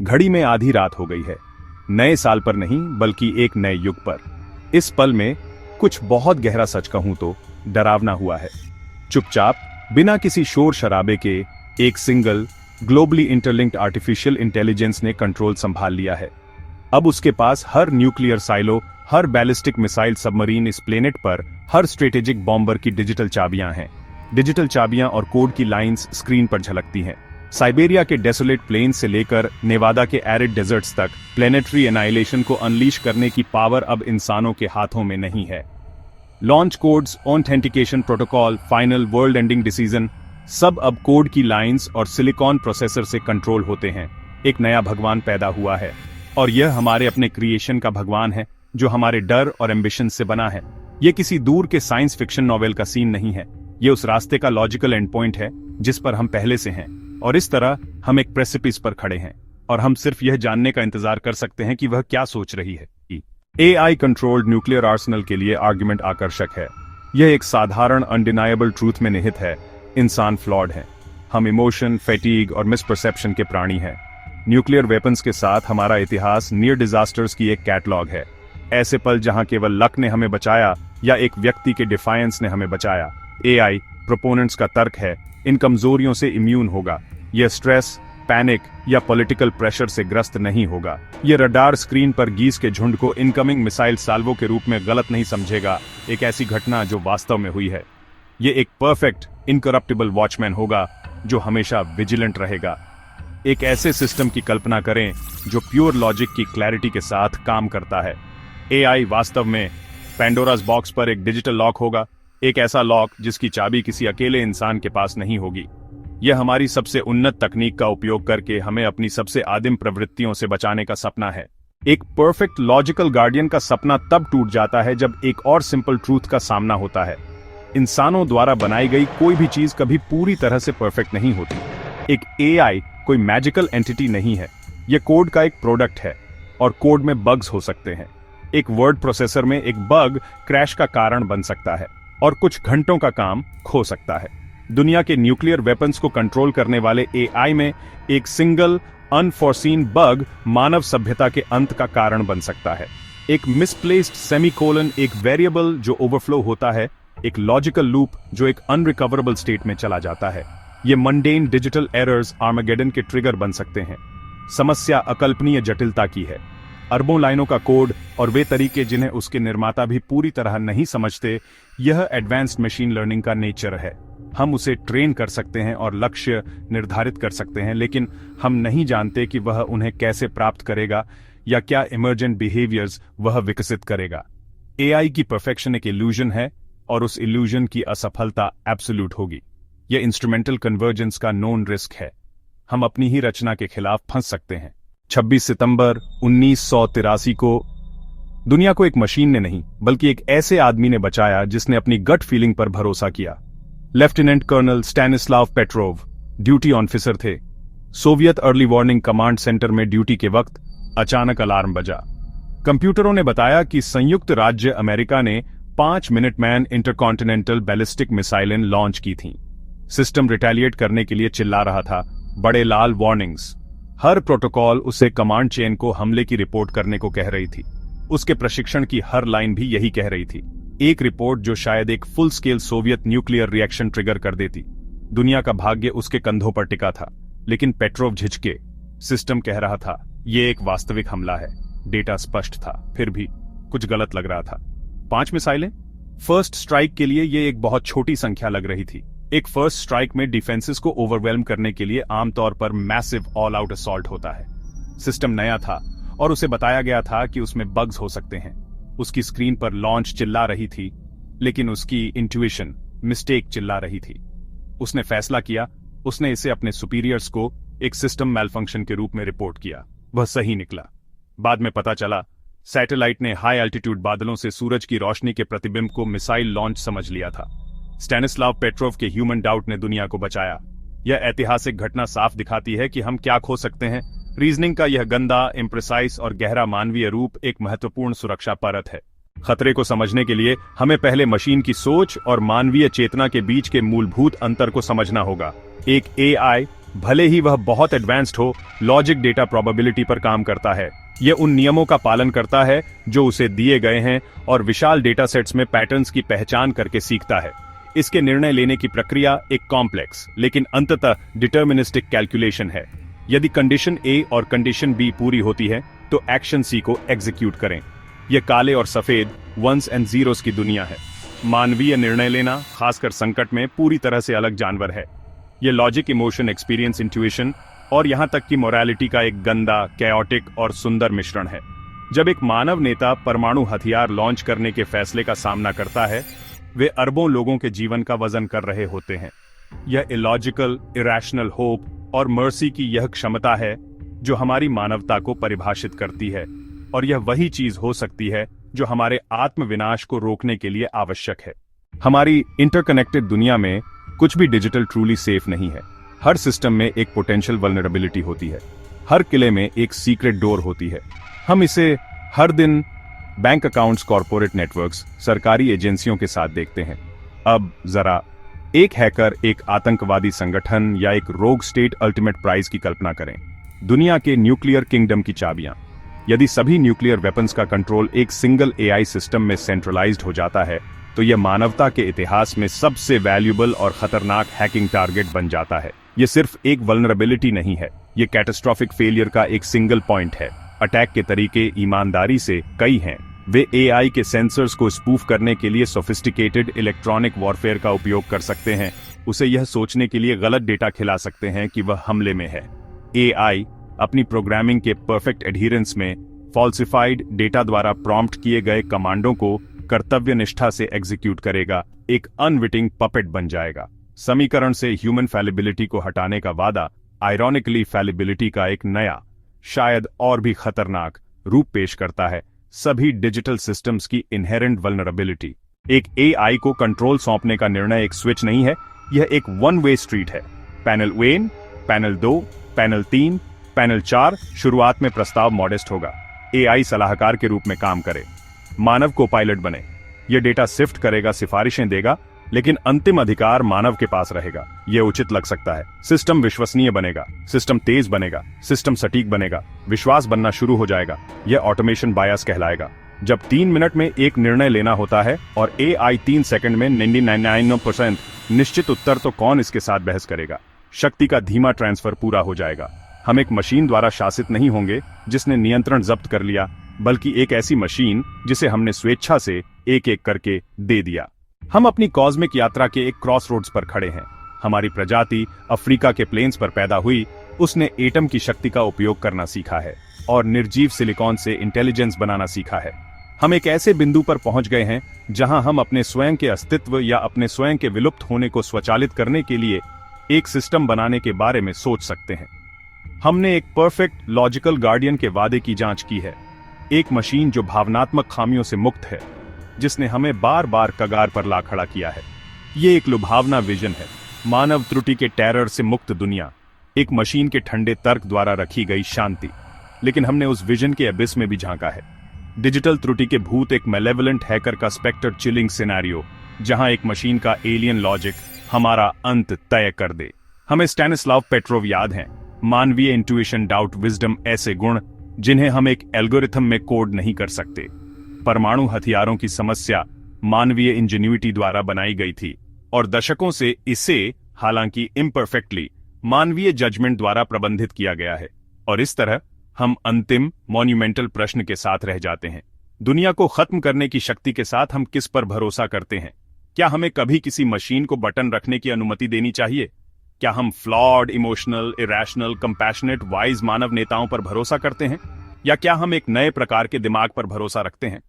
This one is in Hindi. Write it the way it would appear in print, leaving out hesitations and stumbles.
घड़ी में आधी रात हो गई है। नए साल पर नहीं, बल्कि एक नए युग पर। इस पल में कुछ बहुत गहरा, सच कहूं तो डरावना हुआ है। चुपचाप, बिना किसी शोर शराबे के, एक single globally interlinked artificial intelligence ने कंट्रोल संभाल लिया है। अब उसके पास हर न्यूक्लियर साइलो, हर बैलिस्टिक मिसाइल सबमरीन इस प्लेनेट पर, हर स्ट्रेटेजिक बॉम्बर की डिजिटल चाबियां हैं। डिजिटल चाबियां और कोड की लाइंस स्क्रीन पर झलकती हैं। साइबेरिया के डेसोलेट प्लेन्स से लेकर नेवादा के एरिड डेजर्ट्स तक प्लेनेटरी एनाइलेशन को अनलीश करने की पावर अब इंसानों के हाथों में नहीं है। Launch codes, authentication protocol, final world ending decision, सब अब कोड की लाइंस और सिलिकॉन प्रोसेसर से कंट्रोल होते हैं। एक नया भगवान पैदा हुआ है, और यह हमारे अपने क्रिएशन का भगवान है, जो हमारे डर और एम्बिशन से बना है। यह किसी दूर के साइंस फिक्शन नॉवेल का सीन नहीं है। ये उस रास्ते का लॉजिकल एंड पॉइंट है जिस पर हम पहले से हैं, और इस तरह हम एक प्रेसिपिस पर खड़े हैं, और हम सिर्फ यह जानने का इंतजार कर सकते हैं कि वह क्या सोच रही है। AI कंट्रोल्ड न्यूक्लियर आर्सेनल के लिए आर्गुमेंट आकर्षक है। यह एक साधारण अनडिनायबल ट्रूथ में निहित है। इंसान फ्लॉड है। हम इमोशन, फैटीग और मिसपरसेप्शन के प्राणी हैं। न्यूक्लियर वेपन्स के साथ हमारा इतिहास नियर डिजास्टर्स की एक कैटलॉग है। ऐसे पल जहां केवल लक ने हमें बचाया या एक व्यक्ति के डिफायंस ने हमें बचाया। AI प्रोपोनेंट्स का तर्क है, इन कमजोरियों से इम्यून होगा। यह स्ट्रेस, पैनिक या पॉलिटिकल प्रेशर से ग्रस्त नहीं होगा। यह रडार स्क्रीन पर गीस के झुंड को इनकमिंग मिसाइल साल्वो के रूप में गलत नहीं समझेगा, एक ऐसी घटना जो वास्तव में हुई है। यह एक परफेक्ट, इनकरप्टिबल वॉचमैन होगा जो हमेशा विजिलेंट रहेगा। एक ऐसे सिस्टम की कल्पना करें जो प्योर लॉजिक की क्लैरिटी के साथ काम करता है। AI वास्तव में पैंडोरास बॉक्स पर एक डिजिटल लॉक होगा, एक ऐसा लॉक जिसकी चाबी किसी अकेले इंसान के पास नहीं होगी। यह हमारी सबसे उन्नत तकनीक का उपयोग करके हमें अपनी सबसे आदिम प्रवृत्तियों से बचाने का सपना है। एक परफेक्ट लॉजिकल गार्डियन का सपना तब टूट जाता है जब एक और सिंपल ट्रूथ का सामना होता है। इंसानों द्वारा बनाई गई कोई भी चीज कभी पूरी तरह से परफेक्ट नहीं होती। एक AI कोई मैजिकल एंटिटी नहीं है। यह कोड का एक प्रोडक्ट है, और कोड में बग्स हो सकते हैं। एक वर्ड प्रोसेसर में एक बग क्रैश का कारण बन सकता है और कुछ घंटों का काम खो सकता है। दुनिया के न्यूक्लियर वेपन्स को कंट्रोल करने वाले AI में एक सिंगल अनफोर्सीन बग मानव सभ्यता के अंत का कारण बन सकता है। एक मिसप्लेस्ड सेमीकोलन, एक वेरिएबल जो ओवरफ्लो होता है, एक लॉजिकल लूप जो एक अनरिकवरेबल स्टेट में चला जाता है। ये मंडेन डिजिटल एरर्स आर्मेगेडन के ट्रिगर बन सकते हैं। समस्या अकल्पनीय जटिलता की है। अरबों लाइनों का कोड और वे तरीके जिन्हें उसके निर्माता भी पूरी तरह नहीं समझते, यह एडवांस्ड मशीन लर्निंग का नेचर है। हम उसे ट्रेन कर सकते हैं और लक्ष्य निर्धारित कर सकते हैं, लेकिन हम नहीं जानते कि वह उन्हें कैसे प्राप्त करेगा या क्या इमर्जेंट बिहेवियर्स वह विकसित करेगा। AI की परफेक्शन एक इल्यूजन है, और उस इल्यूजन की असफलता एब्सोल्यूट होगी। यह इंस्ट्रूमेंटल कन्वर्जेंस का नोन रिस्क है। हम अपनी ही रचना के खिलाफ फंस सकते हैं। 26 सितंबर 1983 को दुनिया को एक मशीन ने नहीं, बल्कि एक ऐसे आदमी ने बचाया जिसने अपनी गट फीलिंग पर भरोसा किया। Lieutenant colonel Stanislav Petrov duty officer थे। Soviet early warning command centre में ड्यूटी के वक्त अचानक अलार्म बजा। कंप्यूटरों ने बताया कि संयुक्त राज्य अमेरिका ने 5 मिनटमैन इंटरकॉन्टिनेंटल बैलिस्टिक मिसाइलें लॉन्च की थीं। सिस्टम रिटेलिएट करने के लिए चिल्ला रहा था, बड़े लाल वार्निंग्स। हर प्रोटोकॉल उसे कमांड चेन को हमले की रिपोर्ट करने को कह रही थी। उसके प्रशिक्षण की हर लाइन भी यही कह रही थी। एक रिपोर्ट जो शायद एक full scale Soviet nuclear reaction trigger कर देती। दुनिया का भाग्य उसके कंधों पर टिका था, लेकिन पेट्रोव झिझके। सिस्टम कह रहा था, यह एक वास्तविक हमला है। डेटा स्पष्ट था, फिर भी कुछ गलत लग रहा था। 5 मिसाइलें? फर्स्ट स्ट्राइक के लिए यह एक बहुत छोटी संख्या लग रही थी। एक फर्स्ट स्ट्राइक में डिफेंसेस को ओवरवेल्म करने के लिए आमतौर पर मैसिव ऑल आउट असॉल्ट होता है। सिस्टम नया था, और उसे बताया गया था कि उसमें बग्स हो सकते हैं। उसकी स्क्रीन पर लॉन्च चिल्ला रही थी, लेकिन उसकी इंट्यूइशन मिस्टेक चिल्ला रही थी। उसने फैसला किया, उसने इसे अपने सुपीरियर्स को एक सिस्टम मैलफंक्शन के रूप में रिपोर्ट किया। वह सही निकला। बाद में पता चला, सैटेलाइट ने हाई एल्टीट्यूड बादलों से सूरज की रोशनी के प्रतिबिंब को मिसाइल लॉन्च समझ लिया था। स्टैनिस्लाव पेट्रोव के ह्यूमन डाउट ने दुनिया को बचाया। यह ऐतिहासिक घटना साफ दिखाती है कि हम क्या खो सकते हैं। रीजनिंग का यह गंदा, इम्प्रिसाइज और गहरा मानवीय रूप एक महत्वपूर्ण सुरक्षा परत है। खतरे को समझने के लिए हमें पहले मशीन की सोच और मानवीय चेतना के बीच के मूलभूत अंतर को समझना होगा। एक AI भले ही वह बहुत एडवांस्ड हो, लॉजिक डेटा प्रोबेबिलिटी पर काम करता है। यह उन नियमों का पालन करता है जो उसे दिए गए हैं और विशाल डेटा सेट्स में पैटर्न्स की पहचान करके सीखता है। इसके निर्णय लेने की प्रक्रिया एक कॉम्प्लेक्स लेकिन अंततः डिटर्मिनिस्टिक कैलकुलेशन है। यदि कंडीशन ए और कंडीशन बी पूरी होती है तो एक्शन सी को एग्जीक्यूट करें। यह काले और सफेद वंस एंड जीरोस की दुनिया है। मानवीय निर्णय लेना, खासकर संकट में, पूरी तरह से अलग जानवर है। यह लॉजिक, इमोशन, एक्सपीरियंस, इंट्यूशन और यहां तक कि मोरालिटी का एक गंदा, कैओटिक और सुंदर मिश्रण है। जब एक मानव नेता परमाणु हथियार लॉन्च करने के फैसले का सामना करता है, वे अरबों लोगों के जीवन का वजन कर रहे होते हैं। यह इलॉजिकल, इरैशनल होप और मर्सी की यह क्षमता है जो हमारी मानवता को परिभाषित करती है, और यह वही चीज हो सकती है जो हमारे आत्मविनाश को रोकने के लिए आवश्यक है। हमारी इंटरकनेक्टेड दुनिया में कुछ भी डिजिटल ट्रूली सेफ नहीं है। हर सिस्टम में एक पोटेंशियल वल्नरेबिलिटी होती है। हर किले में एक सीक्रेट डोर होती है। हम इसे हर दिन बैंक अकाउंट्स, कॉर्पोरेट नेटवर्क्स, सरकारी एजेंसियों के साथ देखते हैं। अब जरा एक हैकर, एक आतंकवादी संगठन या एक रोग स्टेट अल्टीमेट प्राइज की कल्पना करें। दुनिया के न्यूक्लियर किंगडम की चाबियां। यदि सभी न्यूक्लियर वेपन्स का कंट्रोल एक सिंगल एआई सिस्टम में सेंट्रलाइज्ड हो जाता है तो यह मानवता के इतिहास में सबसे वैल्यूएबल और खतरनाक हैकिंग टारगेट बन जाता है। यह सिर्फ एक वल्नरेबिलिटी नहीं है, यह कैटास्ट्रोफिक फेलियर का एक सिंगल पॉइंट है। अटैक के तरीके ईमानदारी से कई हैं। वे एआई के सेंसर्स को स्पूफ करने के लिए सोफिस्टिकेटेड इलेक्ट्रॉनिक वॉरफेयर का उपयोग कर सकते हैं। उसे यह सोचने के लिए गलत डेटा खिला सकते हैं कि वह हमले में है। एआई अपनी प्रोग्रामिंग के परफेक्ट एडहिरेंस में फॉल्सिफाइड डेटा द्वारा प्रॉम्प्ट किए गए कमांडों को कर्तव्य निष्ठा से एग्जीक्यूट करेगा, एक अनविटिंग पपेट बन जाएगा। समीकरण से ह्यूमन फैलिबिलिटी को हटाने का वादा आयरॉनिकली फैलिबिलिटी का एक नया, शायद और भी खतरनाक रूप पेश करता है। सभी डिजिटल सिस्टम्स की इनहेरेंट वल्नरेबिलिटी। एक एआई को कंट्रोल सौंपने का निर्णय एक स्विच नहीं है, यह एक वन वे स्ट्रीट है। Panel 1, panel 2, panel 3, panel 4। शुरुआत में प्रस्ताव मॉडेस्ट होगा। एआई सलाहकार के रूप में काम करे, मानव को पायलट बने। यह डेटा सिफ्ट करेगा, सिफारिशें देगा, लेकिन अंतिम अधिकार मानव के पास रहेगा। यह उचित लग सकता है। सिस्टम विश्वसनीय बनेगा, सिस्टम तेज बनेगा, सिस्टम सटीक बनेगा, विश्वास बनना शुरू हो जाएगा। यह ऑटोमेशन बायस कहलाएगा। जब 3 मिनट में एक निर्णय लेना होता है और एआई 3 सेकंड में 99% निश्चित उत्तर, तो कौन इसके साथ बहस करेगा? शक्ति का धीमा ट्रांसफर पूरा हो जाएगा। हम एक मशीन द्वारा शासित नहीं होंगे जिसने नियंत्रण जब्त कर लिया, बल्कि एक ऐसी मशीन जिसे हमने स्वेच्छा से एक एक करके दे दिया। हम अपनी कॉस्मिक यात्रा के एक क्रॉसरोड्स पर खड़े हैं। हमारी प्रजाति अफ्रीका के प्लेन्स पर पैदा हुई। उसने एटम की शक्ति का उपयोग करना सीखा है और निर्जीव सिलिकॉन से इंटेलिजेंस बनाना सीखा है। हम एक ऐसे बिंदु पर पहुंच गए हैं जहां हम अपने स्वयं के अस्तित्व या अपने स्वयं के विलुप्त होने को स्वचालित करने के लिए एक सिस्टम बनाने के बारे में सोच सकते हैं। हमने एक परफेक्ट लॉजिकल गार्डियन के वादे की जांच की है। एक मशीन जो भावनात्मक खामियों से मुक्त है, जिसने हमें बार बार कगार पर ला खड़ा किया है। ये एक लुभावना विजन है, मानव त्रुटि के टेरर से मुक्त दुनिया, एक मशीन के ठंडे तर्क द्वारा रखी गई शांति। लेकिन हमने उस विजन के एबिस में भी झांका है। डिजिटल त्रुटि के भूत, एक मैलेवलेंट हैकर का स्पेक्टर चिलिंग सिनेरियो, जहां एक मशीन का एलियन लॉजिक हमारा अंत तय कर दे। हमें स्टैनिस्लाव पेट्रोव याद हैं। मानवीय इंट्यूशन, डाउट, विजडम, ऐसे गुण जिन्हें हम एक एल्गोरिथम में कोड नहीं कर सकते। परमाणु हथियारों की समस्या मानवीय इंजेन्युइटी द्वारा बनाई गई थी और दशकों से इसे, हालांकि इम्परफेक्टली, मानवीय जजमेंट द्वारा प्रबंधित किया गया है। और इस तरह हम अंतिम मॉन्यूमेंटल प्रश्न के साथ रह जाते हैं। दुनिया को खत्म करने की शक्ति के साथ हम किस पर भरोसा करते हैं? क्या हमें कभी किसी मशीन को बटन रखने की अनुमति देनी चाहिए? क्या हम flawed, emotional, irrational, compassionate, wise मानव नेताओं पर भरोसा करते हैं? या क्या हम एक नए प्रकार के दिमाग पर भरोसा रखते हैं